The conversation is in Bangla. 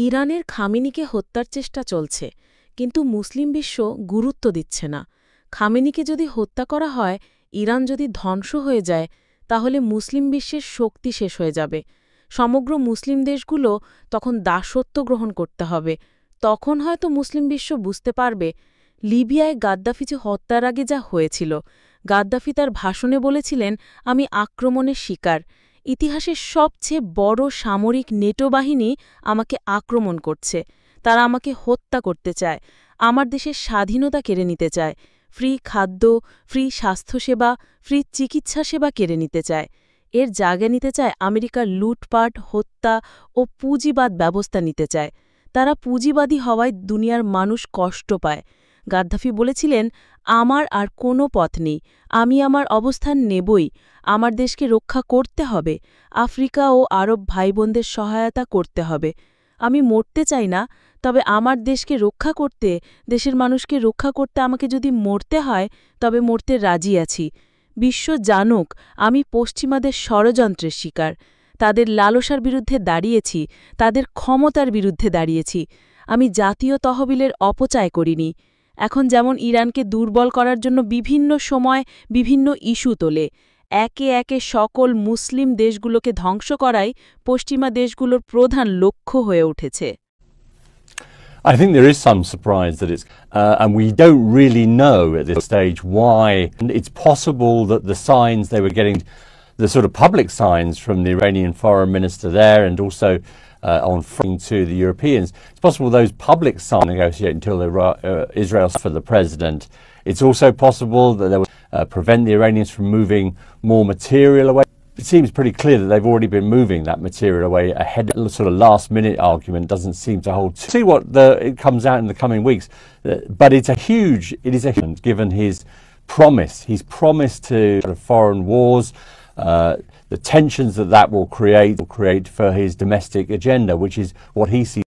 ইরানের খামেনিকে হত্যার চেষ্টা চলছে, কিন্তু মুসলিম বিশ্ব গুরুত্ব দিচ্ছে না। খামেনিকে যদি হত্যা করা হয়, ইরান যদি ধ্বংস হয়ে যায়, তাহলে মুসলিম বিশ্বের শক্তি শেষ হয়ে যাবে। সমগ্র মুসলিম দেশগুলো তখন দাসত্ব গ্রহণ করতে হবে। তখন হয়তো মুসলিম বিশ্ব বুঝতে পারবে লিবিয়ায় গাদ্দাফি যে হত্যার আগে যা হয়েছিল। গাদ্দাফি তার ভাষণে বলেছিলেন, আমি আক্রমণের শিকার। ইতিহাসের সবচেয়ে বড় সামরিক নেটো বাহিনী আমাকে আক্রমণ করছে। তারা আমাকে হত্যা করতে চায়, আমার দেশের স্বাধীনতা কেড়ে নিতে চায়, ফ্রি খাদ্য, ফ্রি স্বাস্থ্যসেবা, ফ্রি চিকিৎসা সেবা কেড়ে নিতে চায়। এর জায়গা নিতে চায় আমেরিকার লুটপাট, হত্যা ও পুঁজিবাদ ব্যবস্থা নিতে চায়। তারা পুঁজিবাদী হওয়ায় দুনিয়ার মানুষ কষ্ট পায়। গাদ্দাফি বলেছিলেন, আমার আর কোনো পথ নেই, আমি আমার অবস্থান নেবই, আমার দেশকে রক্ষা করতে হবে, আফ্রিকা ও আরব ভাইবোনদের সহায়তা করতে হবে। আমি মরতে চাই না, তবে আমার দেশকে রক্ষা করতে, দেশের মানুষকে রক্ষা করতে আমাকে যদি মরতে হয়, তবে মরতে রাজি আছি। বিশ্ব জানুক আমি পশ্চিমাদের ষড়যন্ত্রের শিকার। তাদের লালসার বিরুদ্ধে দাঁড়িয়েছি, তাদের ক্ষমতার বিরুদ্ধে দাঁড়িয়েছি। আমি জাতীয় তহবিলের অপচয় করিনি। এখন যেমন ইরানকে দুর্বল করার জন্য বিভিন্ন সময় বিভিন্ন ইস্যু তোলে, একে একে সকল মুসলিম দেশগুলোকে ধ্বংস করাই পশ্চিমা দেশগুলোর প্রধান লক্ষ্য হয়ে উঠেছে। I think there is some surprise that and we don't really know at this stage why. It's possible that the signs they were getting, the sort of public signs from the Iranian foreign minister there and also on to the Europeans, it's possible those public signs negotiate until Israel for the president. It's also possible that they will prevent the Iranians from moving more material away. It seems pretty clear that they've already been moving that material away ahead. The sort of last-minute argument doesn't seem to hold. See what it comes out in the coming weeks. But it is a huge, given his promise. He's promised to foreign wars, the tensions that will create for his domestic agenda, which is what he sees.